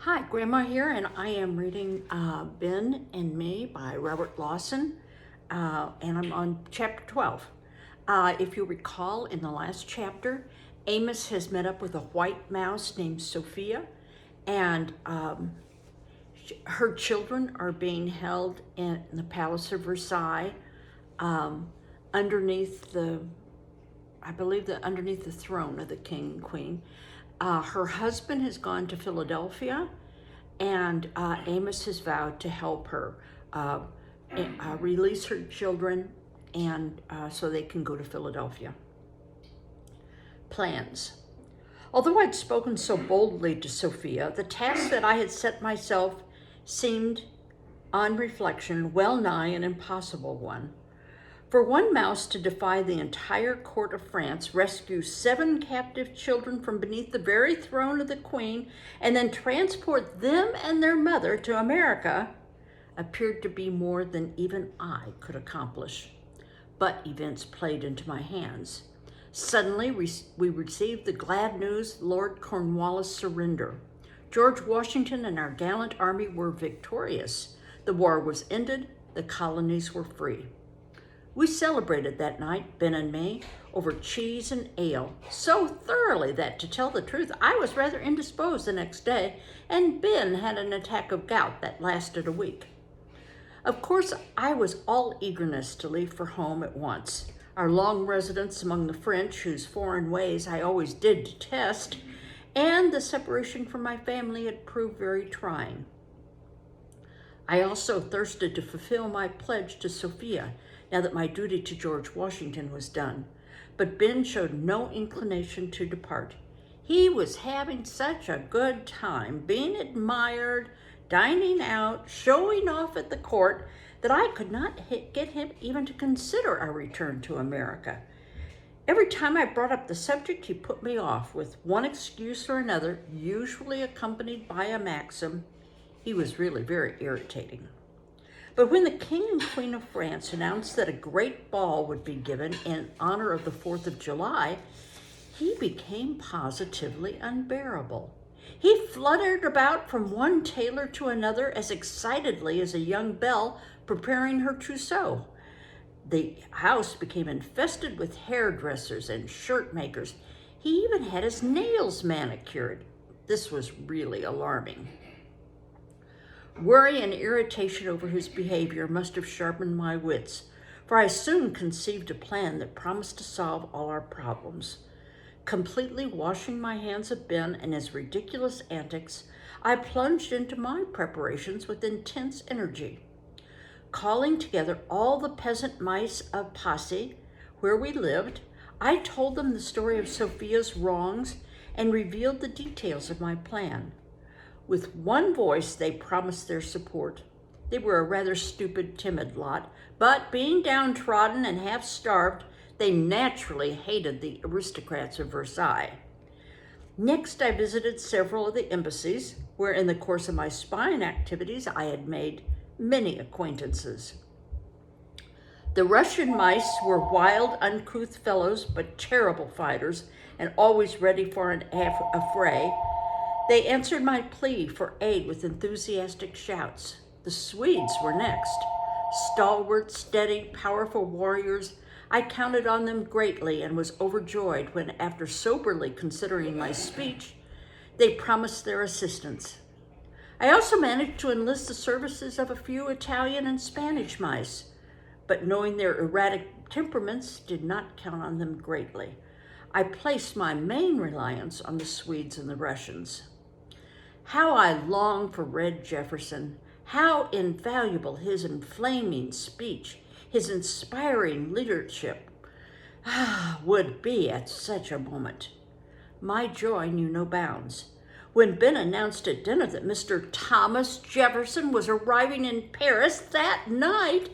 Hi, Grandma here, and I am reading Ben and Me by Robert Lawson, and I'm on chapter 12. If you recall, in the last chapter, Amos has met up with a white mouse named Sophia, and her children are being held in the Palace of Versailles, underneath underneath the throne of the king and queen. Her husband has gone to Philadelphia, and Amos has vowed to help her release her children, and so they can go to Philadelphia. Plans. Although I'd spoken so boldly to Sophia, the task that I had set myself seemed, on reflection, well nigh an impossible one. For one mouse to defy the entire court of France, rescue 7 captive children from beneath the very throne of the queen, and then transport them and their mother to America appeared to be more than even I could accomplish. But events played into my hands. Suddenly, we received the glad news: Lord Cornwallis' surrender. George Washington and our gallant army were victorious. The war was ended. The colonies were free. We celebrated that night, Ben and me, over cheese and ale, so thoroughly that, to tell the truth, I was rather indisposed the next day, and Ben had an attack of gout that lasted a week. Of course, I was all eagerness to leave for home at once. Our long residence among the French, whose foreign ways I always did detest, and the separation from my family had proved very trying. I also thirsted to fulfill my pledge to Sophia, now that my duty to George Washington was done. But Ben showed no inclination to depart. He was having such a good time, being admired, dining out, showing off at the court, that I could not get him even to consider our return to America. Every time I brought up the subject, he put me off with one excuse or another, usually accompanied by a maxim. He was really very irritating. But when the King and Queen of France announced that a great ball would be given in honor of the 4th of July, he became positively unbearable. He fluttered about from one tailor to another as excitedly as a young belle preparing her trousseau. The house became infested with hairdressers and shirt makers. He even had his nails manicured. This was really alarming. Worry and irritation over his behavior must have sharpened my wits, for I soon conceived a plan that promised to solve all our problems. Completely washing my hands of Ben and his ridiculous antics, I plunged into my preparations with intense energy. Calling together all the peasant mice of Passy, where we lived, I told them the story of Sophia's wrongs and revealed the details of my plan. With one voice, they promised their support. They were a rather stupid, timid lot, but being downtrodden and half-starved, they naturally hated the aristocrats of Versailles. Next, I visited several of the embassies, where in the course of my spying activities, I had made many acquaintances. The Russian mice were wild, uncouth fellows, but terrible fighters, and always ready for a fray. They answered my plea for aid with enthusiastic shouts. The Swedes were next. Stalwart, steady, powerful warriors, I counted on them greatly and was overjoyed when, after soberly considering my speech, they promised their assistance. I also managed to enlist the services of a few Italian and Spanish mice, but knowing their erratic temperaments, did not count on them greatly. I placed my main reliance on the Swedes and the Russians. How I longed for Red Jefferson, how invaluable his inflaming speech, his inspiring leadership would be at such a moment. My joy knew no bounds. When Ben announced at dinner that Mr. Thomas Jefferson was arriving in Paris that night,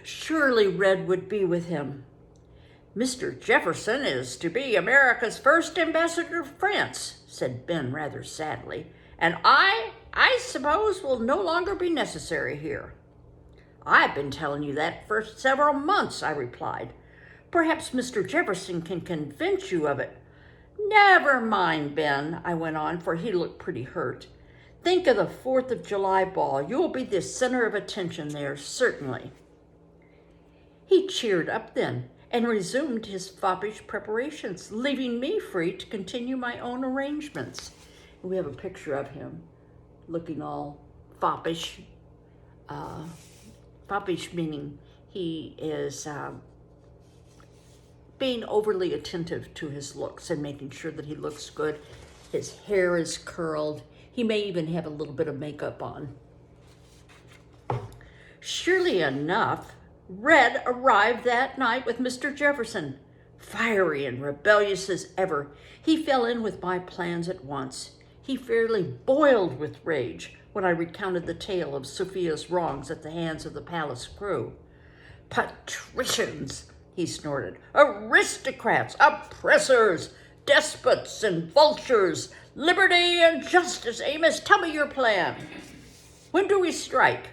surely Red would be with him. "Mr. Jefferson is to be America's first ambassador to France," said Ben rather sadly, "and I suppose will no longer be necessary here." "I've been telling you that for several months," I replied. "Perhaps Mr. Jefferson can convince you of it." "Never mind, Ben," I went on, for he looked pretty hurt. Think of the 4th of July ball. You will be the center of attention there, certainly. He cheered up then and resumed his foppish preparations, leaving me free to continue my own arrangements. We have a picture of him looking all foppish. Foppish meaning he is being overly attentive to his looks and making sure that he looks good. His hair is curled. He may even have a little bit of makeup on. Surely enough, Red arrived that night with Mr. Jefferson. Fiery and rebellious as ever, he fell in with my plans at once. He fairly boiled with rage when I recounted the tale of Sophia's wrongs at the hands of the palace crew. Patricians, he snorted, aristocrats, oppressors, despots and vultures, liberty and justice. Amos, tell me your plan. When do we strike?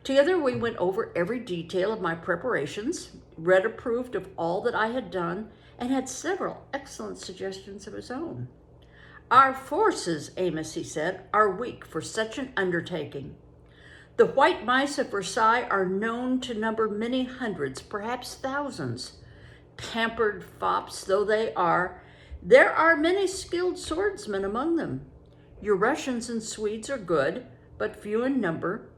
Together we went over every detail of my preparations. Red approved of all that I had done and had several excellent suggestions of his own. Our forces, Amos, he said, are weak for such an undertaking. The white mice of Versailles are known to number many hundreds, perhaps thousands. Pampered fops though they are, there are many skilled swordsmen among them. Your Russians and Swedes are good, but few in number.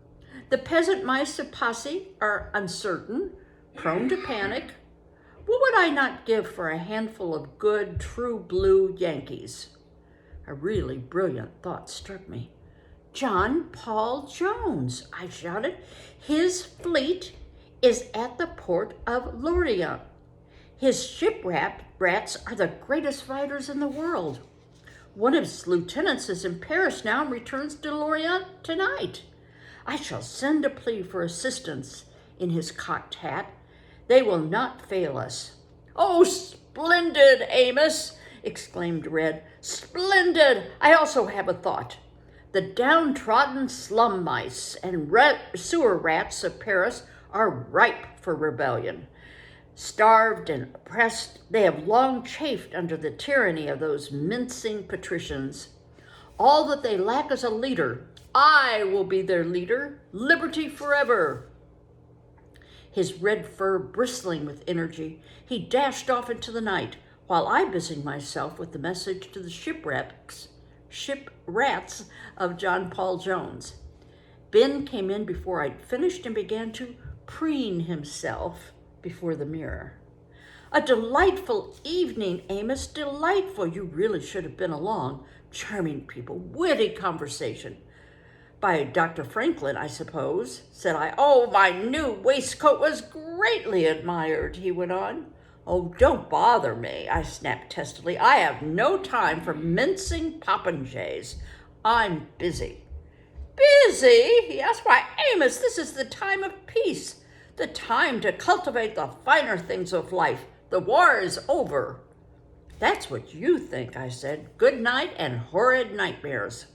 The peasant mice of Posse are uncertain, prone to panic. What would I not give for a handful of good, true blue Yankees? A really brilliant thought struck me. John Paul Jones, I shouted. His fleet is at the port of Lorient. His shipwrats are the greatest fighters in the world. One of his lieutenants is in Paris now and returns to Lorient tonight. I shall send a plea for assistance in his cocked hat. They will not fail us. Oh, splendid, Amos, exclaimed Red. Splendid! I also have a thought. The downtrodden slum mice and sewer rats of Paris are ripe for rebellion. Starved and oppressed, they have long chafed under the tyranny of those mincing patricians. All that they lack is a leader. I will be their leader. Liberty forever. His red fur bristling with energy, he dashed off into the night, while I busied myself with the message to the shipwrats of John Paul Jones. Ben came in before I'd finished and began to preen himself before the mirror. A delightful evening, Amos, delightful. You really should have been along. Charming people, witty conversation. By Dr. Franklin, I suppose, said I. Oh, my new waistcoat was greatly admired, he went on. Oh, don't bother me, I snapped testily. I have no time for mincing popinjays. I'm busy. Busy? He asked. Why, Amos, this is the time of peace, the time to cultivate the finer things of life. The war is over. That's what you think, I said. Good night and horrid nightmares.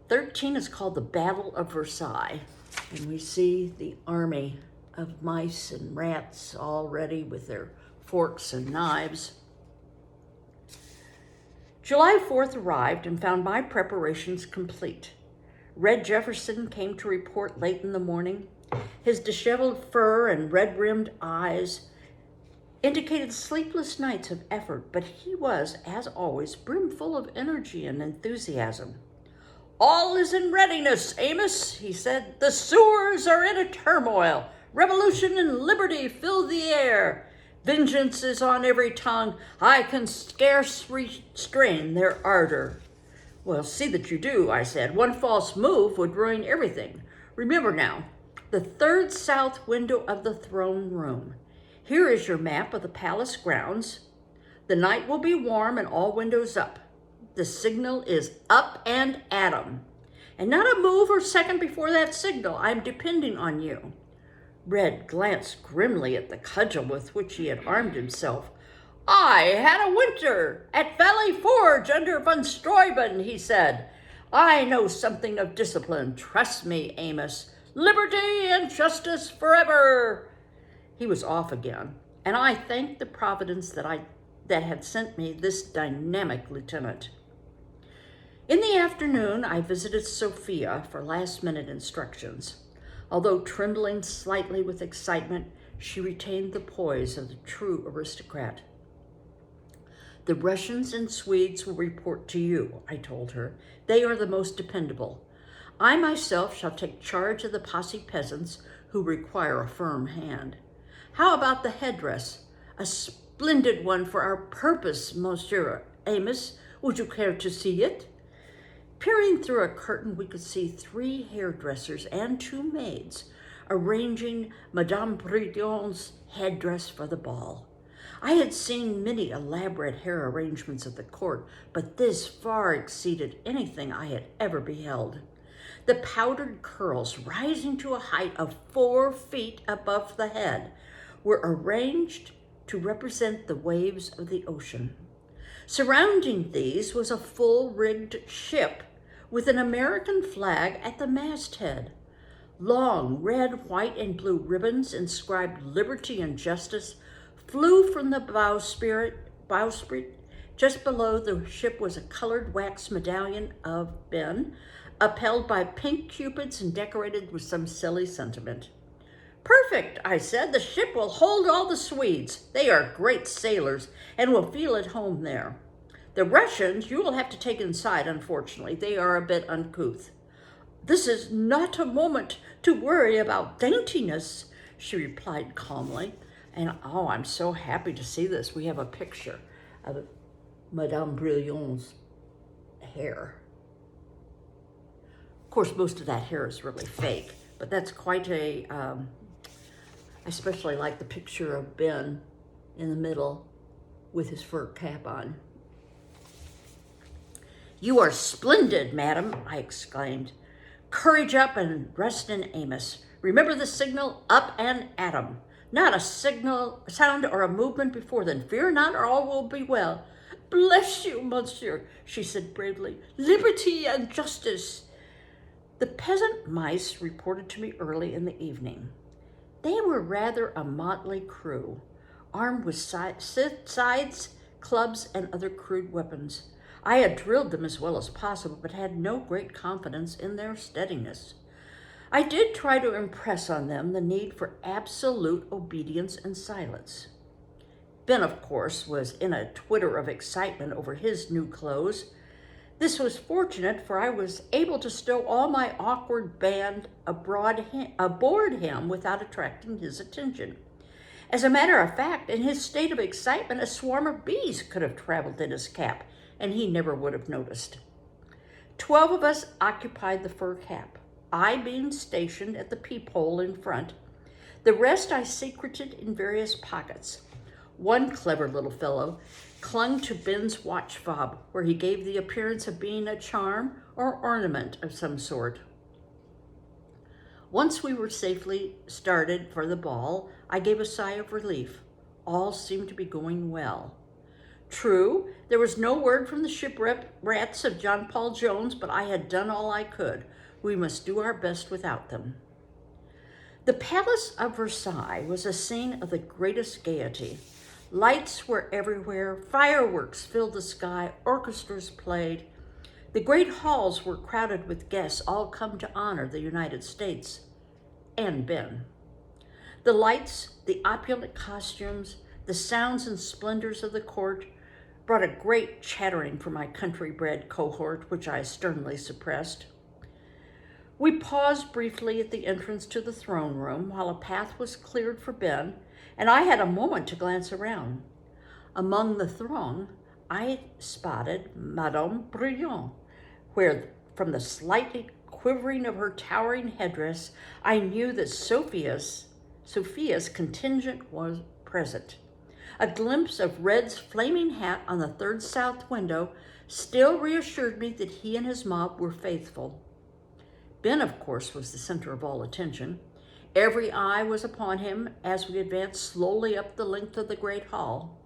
13 is called the Battle of Versailles, and we see the army of mice and rats all ready with their forks and knives. July 4th arrived and found my preparations complete. Red Jefferson came to report late in the morning. His disheveled fur and red-rimmed eyes indicated sleepless nights of effort, but he was, as always, brimful of energy and enthusiasm. All is in readiness, Amos, he said. The sewers are in a turmoil. Revolution and liberty fill the air. Vengeance is on every tongue. I can scarce restrain their ardor. Well, see that you do, I said. One false move would ruin everything. Remember now, the third south window of the throne room. Here is your map of the palace grounds. The night will be warm and all windows up. The signal is up and at 'em. And not a move or second before that signal. I'm depending on you. Red glanced grimly at the cudgel with which he had armed himself. I had a winter at Valley Forge under von Steuben, he said. I know something of discipline. Trust me, Amos. Liberty and justice forever. He was off again, and I thanked the Providence that had sent me this dynamic lieutenant. In the afternoon, I visited Sophia for last-minute instructions. Although trembling slightly with excitement, she retained the poise of the true aristocrat. The Russians and Swedes will report to you, I told her. They are the most dependable. I myself shall take charge of the posse peasants who require a firm hand. How about the headdress? A splendid one for our purpose, Monsieur Amos. Would you care to see it? Peering through a curtain, we could see 3 hairdressers and 2 maids arranging Madame Bridion's headdress for the ball. I had seen many elaborate hair arrangements at the court, but this far exceeded anything I had ever beheld. The powdered curls, rising to a height of 4 feet above the head, were arranged to represent the waves of the ocean. Surrounding these was a full-rigged ship with an American flag at the masthead. Long red, white, and blue ribbons inscribed liberty and justice flew from the bowsprit. Just below the ship was a colored wax medallion of Ben, upheld by pink cupids and decorated with some silly sentiment. Perfect, I said. The ship will hold all the Swedes. They are great sailors and will feel at home there. The Russians you will have to take inside, unfortunately. They are a bit uncouth. This is not a moment to worry about daintiness, she replied calmly. And oh, I'm so happy to see this. We have a picture of Madame Brillon's hair. Of course, most of that hair is really fake, but that's quite a, I especially like the picture of Ben in the middle with his fur cap on. You are splendid, madam, I exclaimed. Courage up and rest in Amos. Remember the signal, up and at 'em. Not a signal, sound, or a movement before then. Fear not, or all will be well. Bless you, monsieur, she said bravely. Liberty and justice. The peasant mice reported to me early in the evening. They were rather a motley crew, armed with scythes, clubs, and other crude weapons. I had drilled them as well as possible, but had no great confidence in their steadiness. I did try to impress on them the need for absolute obedience and silence. Ben, of course, was in a twitter of excitement over his new clothes. This was fortunate, for I was able to stow all my awkward band aboard him without attracting his attention. As a matter of fact, in his state of excitement, a swarm of bees could have traveled in his cap, and he never would have noticed. 12 of us occupied the fur cap, I being stationed at the peephole in front. The rest I secreted in various pockets. One clever little fellow clung to Ben's watch fob, where he gave the appearance of being a charm or ornament of some sort. Once we were safely started for the ball, I gave a sigh of relief. All seemed to be going well. True, there was no word from the shipwrats of John Paul Jones, but I had done all I could. We must do our best without them. The Palace of Versailles was a scene of the greatest gaiety. Lights were everywhere, fireworks filled the sky, orchestras played. The great halls were crowded with guests, all come to honor the United States and Ben. The lights, the opulent costumes, the sounds and splendors of the court brought a great chattering from my country-bred cohort, which I sternly suppressed. We paused briefly at the entrance to the throne room while a path was cleared for Ben, and I had a moment to glance around. Among the throng, I spotted Madame Brillion, where, from the slightly quivering of her towering headdress, I knew that Sophia's contingent was present. A glimpse of Red's flaming hat on the third south window still reassured me that he and his mob were faithful. Ben, of course, was the center of all attention. Every eye was upon him as we advanced slowly up the length of the great hall.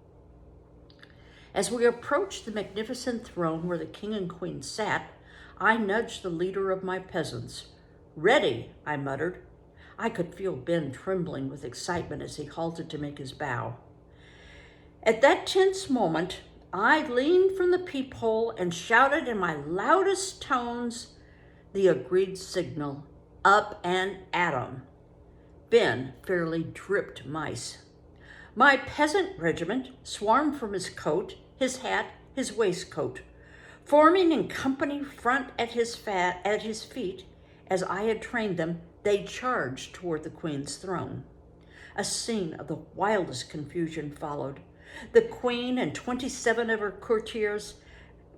As we approached the magnificent throne where the king and queen sat, I nudged the leader of my peasants. Ready, I muttered. I could feel Ben trembling with excitement as he halted to make his bow. At that tense moment, I leaned from the peephole and shouted in my loudest tones the agreed signal, up and at 'em. Ben fairly dripped mice. My peasant regiment swarmed from his coat, his hat, his waistcoat, forming in company front at his feet. As I had trained them, they charged toward the Queen's throne. A scene of the wildest confusion followed. The Queen and 27 of her courtiers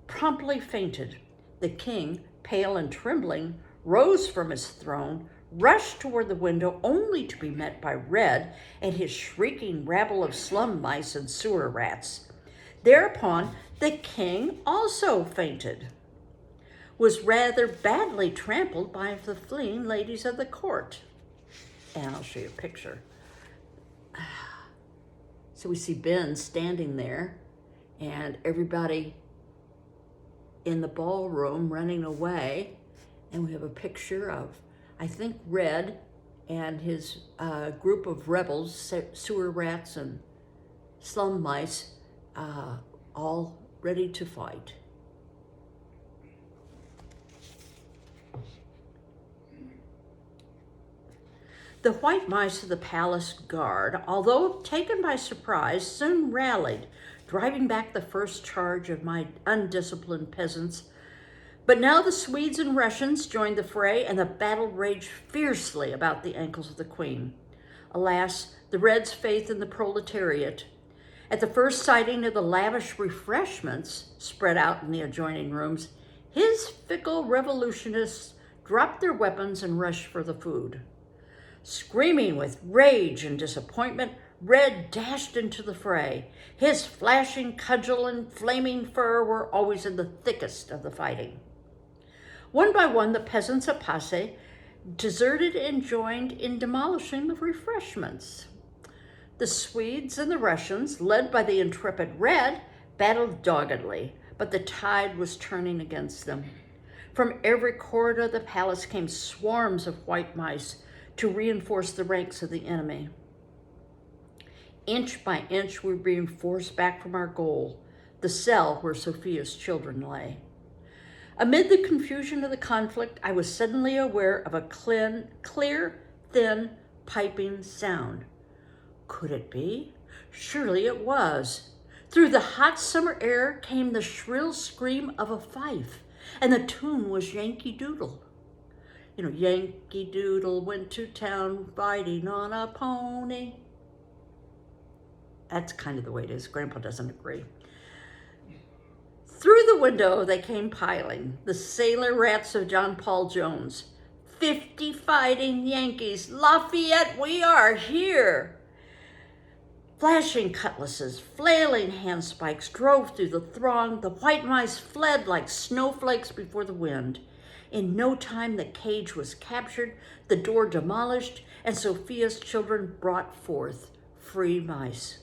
promptly fainted. The King, pale and trembling, rose from his throne, rushed toward the window, only to be met by Red and his shrieking rabble of slum mice and sewer rats. Thereupon, the King also fainted, was rather badly trampled by the fleeing ladies of the court. And I'll show you a picture. So we see Ben standing there and everybody in the ballroom running away. And we have a picture of, I think, Red and his group of rebels, sewer rats and slum mice, all ready to fight. The white mice of the palace guard, although taken by surprise, soon rallied, driving back the first charge of my undisciplined peasants. But now the Swedes and Russians joined the fray, and the battle raged fiercely about the ankles of the Queen. Alas, the Reds' faith in the proletariat. At the first sighting of the lavish refreshments spread out in the adjoining rooms, his fickle revolutionists dropped their weapons and rushed for the food. Screaming with rage and disappointment, Red dashed into the fray. His flashing cudgel and flaming fur were always in the thickest of the fighting. One by one, the peasants at Passe deserted and joined in demolishing the refreshments. The Swedes and the Russians, led by the intrepid Red, battled doggedly, but the tide was turning against them. From every corridor of the palace came swarms of white mice to reinforce the ranks of the enemy. Inch by inch, we were being forced back from our goal, the cell where Sophia's children lay. Amid the confusion of the conflict, I was suddenly aware of a clear, thin, piping sound. Could it be? Surely it was. Through the hot summer air came the shrill scream of a fife, and the tune was Yankee Doodle. You know, Yankee Doodle went to town riding on a pony. That's kind of the way it is. Grandpa doesn't agree. Through the window they came piling, the sailor rats of John Paul Jones. 50 fighting Yankees, Lafayette, we are here. Flashing cutlasses, flailing handspikes drove through the throng. The white mice fled like snowflakes before the wind. In no time, the cage was captured, the door demolished, and Sophia's children brought forth free mice.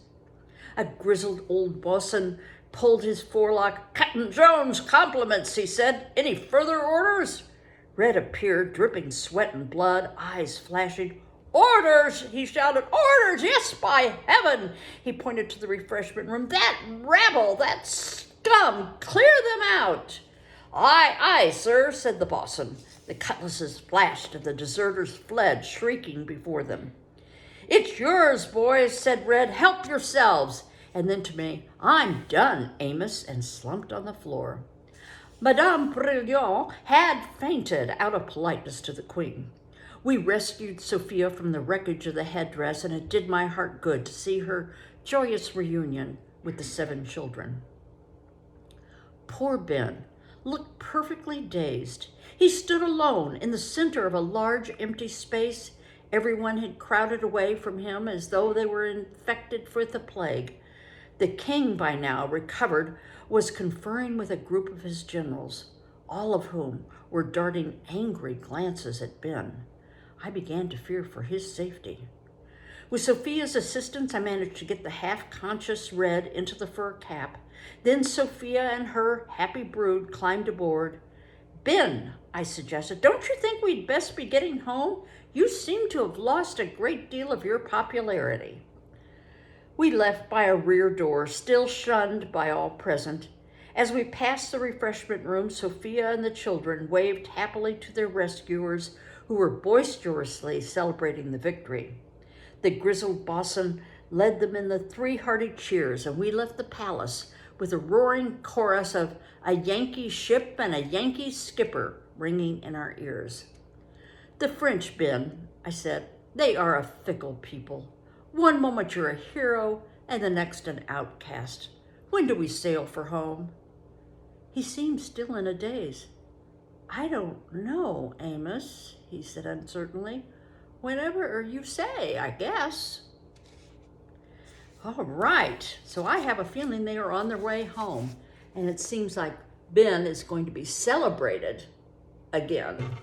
A grizzled old bosun pulled his forelock. "Captain Jones, compliments," he said. "Any further orders?" Red appeared, dripping sweat and blood, eyes flashing. "Orders!" he shouted. "Orders! Yes, by heaven!" He pointed to the refreshment room. "That rabble, that scum, clear them out!" "Aye, aye, sir," said the bosun. The cutlasses flashed and the deserters fled, shrieking before them. "It's yours, boys," said Red. "Help yourselves." And then to me, "I'm done, Amos," and slumped on the floor. Madame Brilliant had fainted out of politeness to the Queen. We rescued Sophia from the wreckage of the headdress, and it did my heart good to see her joyous reunion with the 7 children. Poor Ben looked perfectly dazed. He stood alone in the center of a large empty space. Everyone had crowded away from him as though they were infected with the plague. The king, by now recovered, was conferring with a group of his generals, all of whom were darting angry glances at Ben. I began to fear for his safety. With Sophia's assistance, I managed to get the half-conscious Red into the fur cap. Then Sophia and her happy brood climbed aboard. "Ben," I suggested, "don't you think we'd best be getting home? You seem to have lost a great deal of your popularity." We left by a rear door, still shunned by all present. As we passed the refreshment room, Sophia and the children waved happily to their rescuers, who were boisterously celebrating the victory. The grizzled bosun led them in the 3 hearty cheers, and we left the palace with a roaring chorus of "A Yankee ship and a Yankee skipper" ringing in our ears. "The French, Ben," I said, "they are a fickle people. One moment you're a hero, and the next an outcast. When do we sail for home?" He seemed still in a daze. "I don't know, Amos," he said uncertainly. "Whenever you say, I guess." All right, so I have a feeling they are on their way home, and it seems like Ben is going to be celebrated again.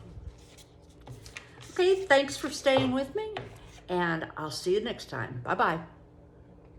Okay, thanks for staying with me, and I'll see you next time. Bye-bye.